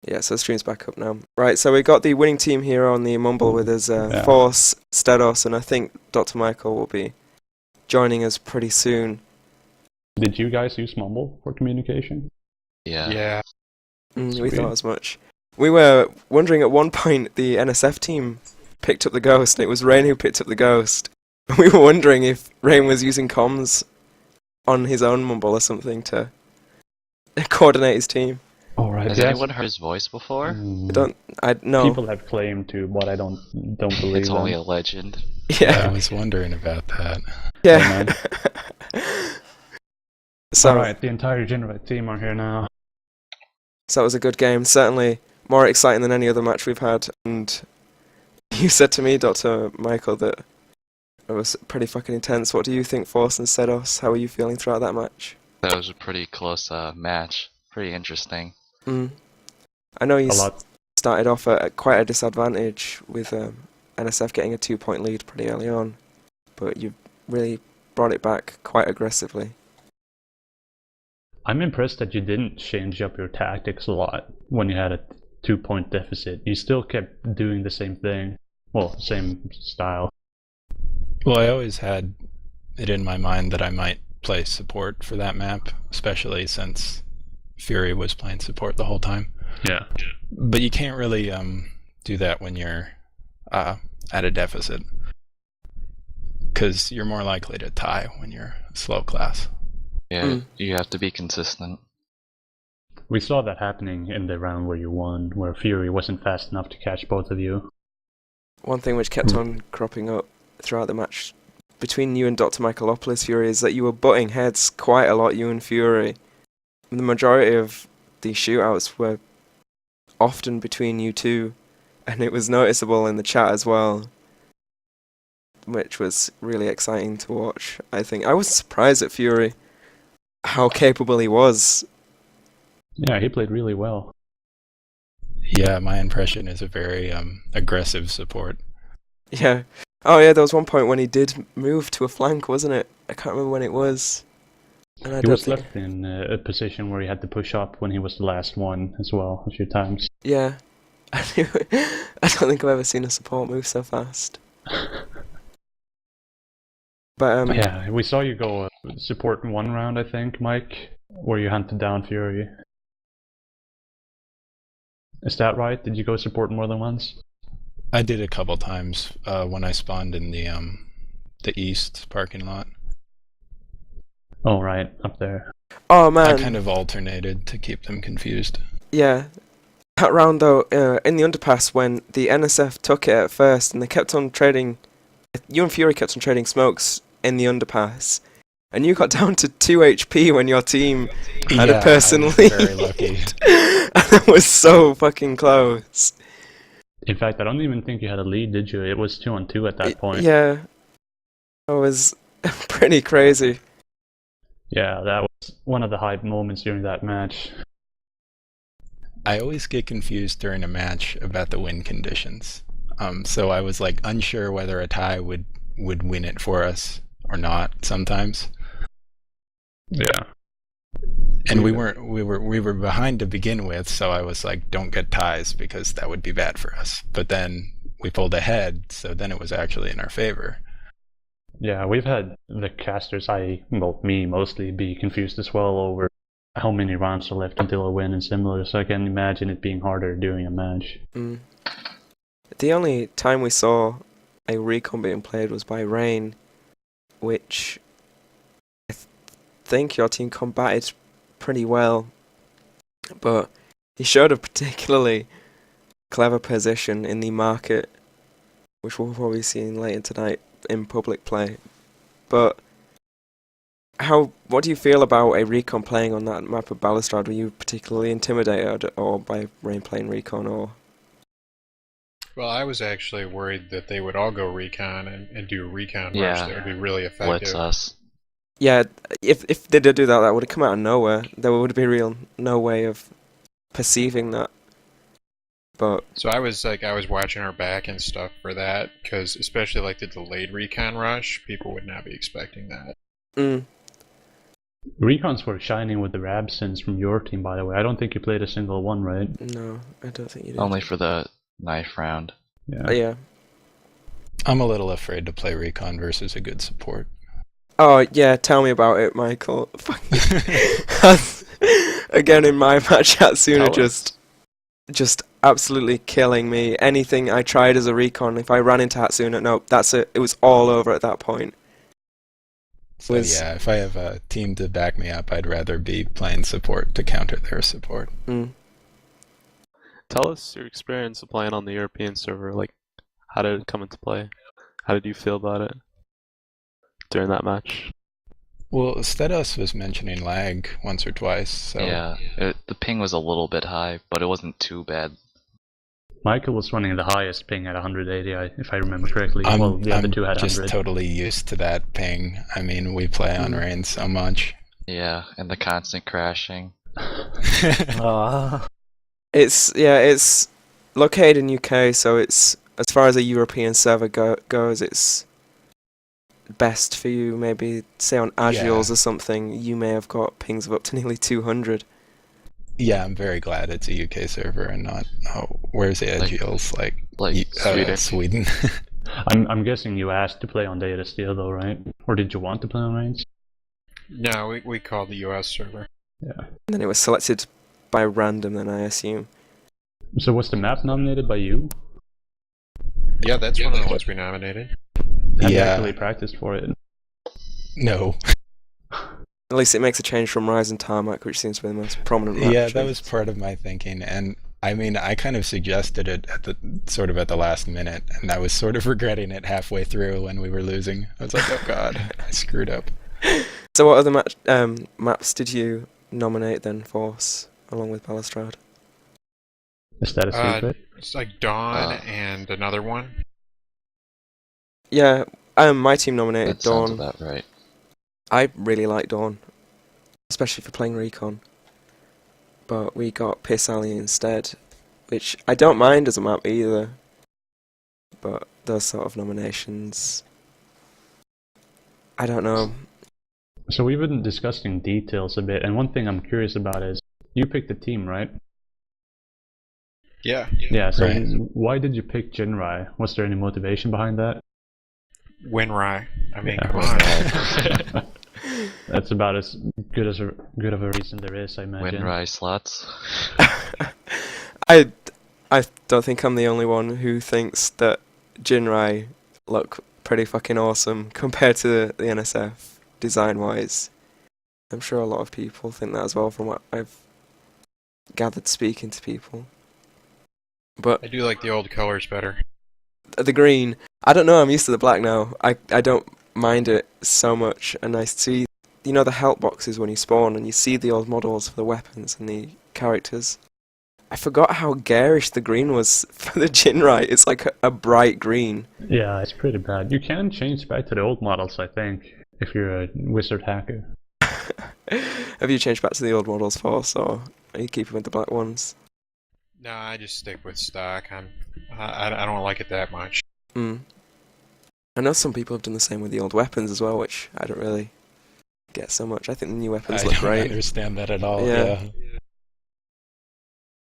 Yeah, so the stream's back up now. Right, so we got the winning team here on the Mumble with us, Yeah. Force, Stedos, and I think Dr. Michael will be joining us pretty soon. Did you guys use Mumble for communication? Yeah. We Sweet. thought as much. We were wondering at one point the NSF team picked up the ghost, and it was Rain who picked up the ghost. We were wondering if Rain was using comms on his own Mumble or something to coordinate his team. All right. Has anyone heard his voice before? No. People have claimed to, but I don't believe It's only them. a legend. Yeah. I was wondering about that. Yeah. So, Alright, the entire Generate team are here now. So that was a good game. Certainly more exciting than any other match we've had. And you said to me, Dr. Michael, that it was pretty fucking intense. What do you think, Force and Sedos? How are you feeling throughout that match? That was a pretty close match. Pretty interesting. I know you A lot. started off at quite a disadvantage with NSF getting a 2-point lead pretty early on, but you really brought it back quite aggressively. I'm impressed that you didn't change up your tactics a lot when you had a 2-point deficit. You still kept doing the same thing. Well, same style. Well, I always had it in my mind that I might play support for that map, especially since Fury was playing support the whole time. Yeah. But you can't really do that when you're at a deficit, because you're more likely to tie when you're slow class. Yeah, you have to be consistent. We saw that happening in the round where you won, where Fury wasn't fast enough to catch both of you. One thing which kept on cropping up throughout the match between you and Dr. Michaelopoulos, Fury, is that you were butting heads quite a lot, you and Fury. The majority of the shootouts were often between you two, and it was noticeable in the chat as well, which was really exciting to watch, I think. I was surprised at Fury, how capable he was. Yeah, he played really well. Yeah, my impression is a very aggressive support. Yeah. Oh yeah, there was one point when he did move to a flank, wasn't it? I can't remember when it was. And I He don't was think... left in a position where he had to push up when he was the last one as well, a few times. Yeah. I don't think I've ever seen a support move so fast. But Yeah, we saw you go support in one round, I think, Mike, where you hunted down Fury. Is that right? Did you go support more than once? I did a couple times when I spawned in the east parking lot. Oh, right, up there. oh man, I kind of alternated to keep them confused. yeah. That round though, in the underpass when the NSF took it at first and they kept on trading, you and Fury kept on trading smokes in the underpass, and you got down to 2 HP when your team had a person I was lead. very lucky. And it was so fucking close. In fact, I don't even think you had a lead, did you? It was 2-on-2 at that point. Yeah. It was pretty crazy. Yeah, that was one of the hype moments during that match. I always get confused during a match about the win conditions. So I was like unsure whether a tie would win it for us or not sometimes. Yeah. And we were behind to begin with, so I was like, don't get ties because that would be bad for us. But then we pulled ahead, so then it was actually in our favor. Yeah, we've had the casters, me mostly, be confused as well over how many rounds are left until a win and similar, so I can imagine it being harder during a match. The only time we saw a recon being played was by Rain, which I think your team combated pretty well, but he showed a particularly clever position in the market, which we'll probably see later tonight in public play. But what do you feel about a recon playing on that map of Balustrade? Were you particularly intimidated or by Rain playing recon, or? Well, I was actually worried that they would all go recon and do a recon rush that would be really Blitz effective. us. Yeah, if they did do that, that would have come out of nowhere. There would be no way of perceiving that. But So I was watching our back and stuff for that, because especially like the delayed recon rush, people would not be expecting that. Recons were shining with their absence from your team, by the way. I don't think you played a single one, right? No, I don't think you did. Only for the knife round. Yeah. Yeah. I'm a little afraid to play recon versus a good support. Oh, yeah, tell me about it, Michael. Again, in my match, Hatsuna just absolutely killing me. Anything I tried as a recon, if I ran into Hatsuna, no, that's it. It was all over at that point. So yeah, if I have a team to back me up, I'd rather be playing support to counter their support. Mm. Tell us your experience of playing on the European server. Like, how did it come into play? How did you feel about it during that match? Well, Stedos was mentioning lag once or twice, so... Yeah, the ping was a little bit high, but it wasn't too bad. Michael was running the highest ping at 180, if I remember correctly. I'm The other two had just 100. totally used to that ping. I mean, we play on rain so much. Yeah, and the constant crashing. It's located in UK, so it's, as far as a European server goes, it's best for you. Maybe say on Agios or something, you may have got pings of up to nearly 200. Yeah, I'm very glad it's a UK server and not... Oh, where's the Agios? Sweden. I'm guessing you asked to play on Data Steel though, right? Or did you want to play on Reigns? No, we called the US server. Yeah. And then it was selected by random, then I assume. So was the map nominated by you? Yeah, that's one of the ones we nominated. Have you actually practiced for it? No. At least it makes a change from Rise and Tarmac, which seems to be the most prominent map. Yeah, that was part of my thinking, and I mean, I kind of suggested it at the last minute, and I was sort of regretting it halfway through when we were losing. I was like, oh god, I screwed up. So what other maps did you nominate then, Force, along with Balustrade? Is that a secret? It's like Dawn and another one. Yeah, my team nominated That Dawn. sounds about right. I really like Dawn, especially for playing Recon. But we got Piss Alley instead, which I don't mind as a map either. But those sort of nominations, I don't know. So we've been discussing details a bit, and one thing I'm curious about is, you picked the team, right? Yeah. Yeah, so Right. why did you pick Jinrai? Was there any motivation behind that? Winrai. I mean, Yeah. come on. That's about as good of a reason there is, I imagine. Winrai slots. I don't think I'm the only one who thinks that Jinrai look pretty fucking awesome compared to the NSF design-wise. I'm sure a lot of people think that as well from what I've gathered speaking to people. But I do like the old colors better. the green, I don't know, I'm used to the black now. I don't mind it so much, and I see, you know, the help boxes when you spawn and you see the old models for the weapons and the characters. I forgot how garish the green was for the Jinrai. It's like a bright green. Yeah, it's pretty bad. You can change back to the old models, I think, if you're a wizard hacker. Have you changed back to the old models, Force, or are you keeping with the black ones? No, I just stick with stock. I don't like it that much. I know some people have done the same with the old weapons as well, which I don't really get so much. I think the new weapons look I don't great. understand that at all. Yeah.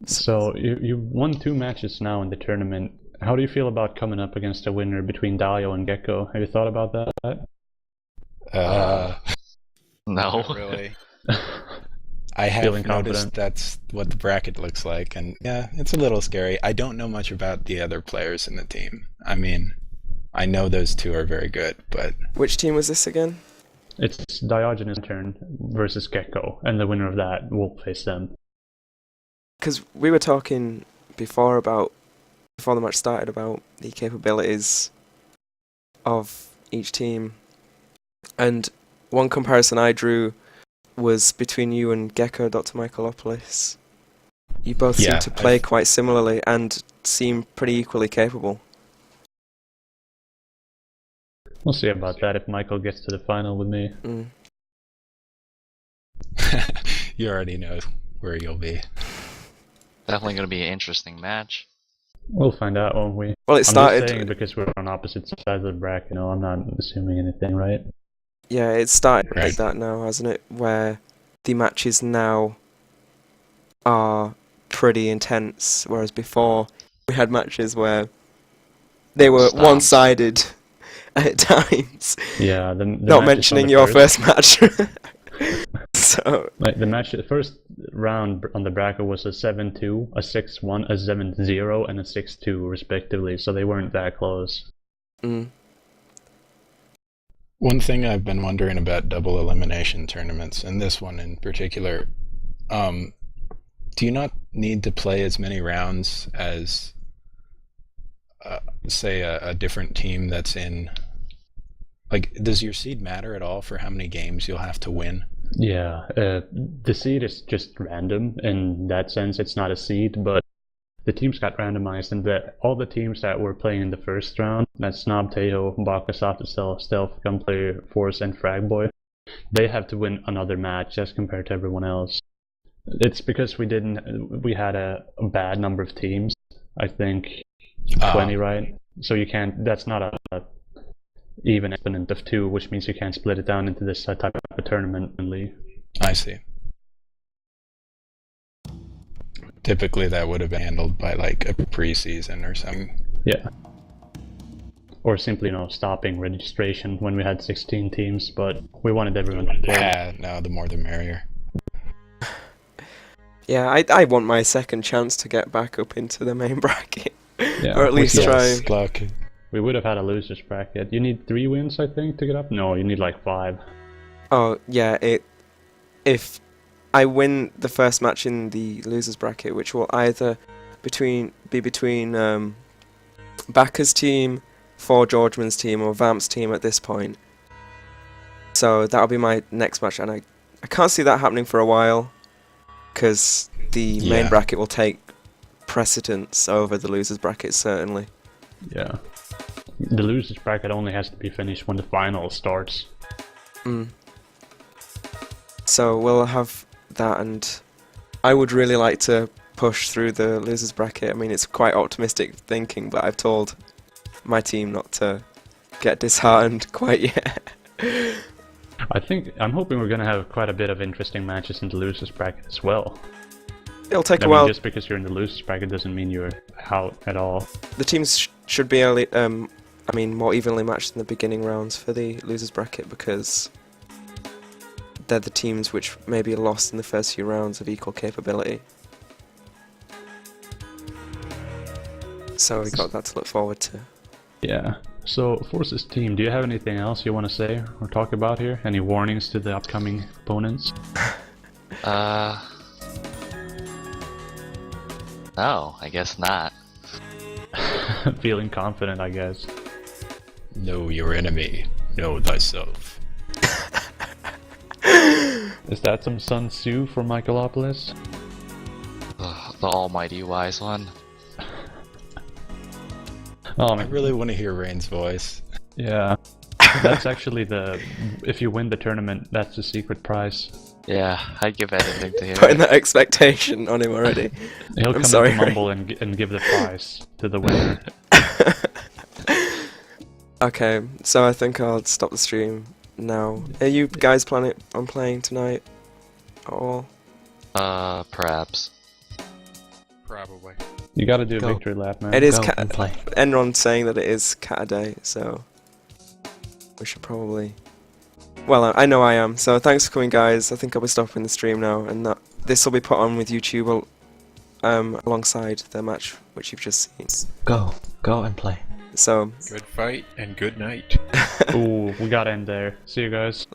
So you won 2 matches now in the tournament. How do you feel about coming up against a winner between Dalio and Gecko? Have you thought about that? No. Not really. I have Feeling noticed confident? that's what the bracket looks like, and yeah, it's a little scary. I don't know much about the other players in the team. I mean, I know those two are very good, but... Which team was this again? It's Diogenes' turn versus Gecko, and the winner of that will face them. Because we were talking before the match started, about the capabilities of each team. And one comparison I drew was between you and Gecko, Dr. Michaelopoulos. You both seem to play quite similarly and seem pretty equally capable. We'll see about that if Michael gets to the final with me. You already know where you'll be. Definitely going to be an interesting match. We'll find out, won't we? Well, it started... I'm just saying because we're on opposite sides of the bracket, I'm not assuming anything, right? Yeah, it's started Right. like that now, hasn't it? Where the matches now are pretty intense, whereas before we had matches where they were Stomps. one-sided at times. Yeah, the Not matches on mentioning the your first match. So Like the first round on the bracket was a 7-2, a 6-1, a 7-0, and a 6-2 respectively. So they weren't that close. mm, One thing I've been wondering about double elimination tournaments, and this one in particular, do you not need to play as many rounds as, say, a different team that's in? Like, does your seed matter at all for how many games you'll have to win? Yeah, the seed is just random in that sense. It's not a seed, but the teams got randomized, and all the teams that were playing in the first round, that's Snob, Tejo, Baka, Soft Stealth, Gunplay, Force, and Fragboy, they have to win another match as compared to everyone else. It's because we had a bad number of teams. I think 20, right? So you can't. That's not a even exponent of 2, which means you can't split it down into this type of tournament only. I see. Typically, that would have been handled by like a preseason or something. Yeah. Or simply, stopping registration when we had 16 teams, but we wanted everyone to play. No, the more the merrier. yeah, I want my second chance to get back up into the main bracket, Yeah, or at least try. Luck. We would have had a losers bracket. You need 3 wins, I think, to get up. No, you need like 5. Oh yeah, if I win the first match in the losers bracket, which will either be between Backer's team, For Georgeman's team, or Vamp's team at this point. So that'll be my next match, and I can't see that happening for a while, because the main Yeah. bracket will take precedence over the losers bracket, certainly. Yeah. The losers bracket only has to be finished when the final starts. Mm. So we'll have that, and I would really like to push through the losers bracket. I mean, it's quite optimistic thinking, but I've told my team not to get disheartened quite yet. I'm hoping we're gonna have quite a bit of interesting matches in the losers bracket as well. It'll take I a mean, while. just because you're in the losers bracket doesn't mean you're out at all. The teams should be more evenly matched in the beginning rounds for the losers bracket, because they're the teams which maybe lost in the first few rounds of equal capability. So we got that to look forward to. Yeah. So, Force's team, do you have anything else you want to say or talk about here? Any warnings to the upcoming opponents? No, I guess not. Feeling confident, I guess. Know your enemy. Know thyself. Is that some Sun Tzu for Michaelopoulos? The almighty wise one. Oh, I really want to hear Rain's voice. yeah. That's actually if you win the tournament, that's the secret prize. Yeah, I'd give anything to hear Putting it. that expectation on him already. He'll come sorry, into Mumble and give the prize to the winner. Okay, so I think I'll stop the stream now. Are you guys planning on playing tonight at all? Perhaps. Probably. You gotta do a Go. victory lap, man. It is Go and play. Enron's saying that it is cat a day, so we should probably. Well, I know I am. So thanks for coming, guys. I think I'll be stopping the stream now, and this will be put on with YouTube alongside the match which you've just seen. Go and play. So Good fight and good night. Ooh, we gotta end there. See you guys.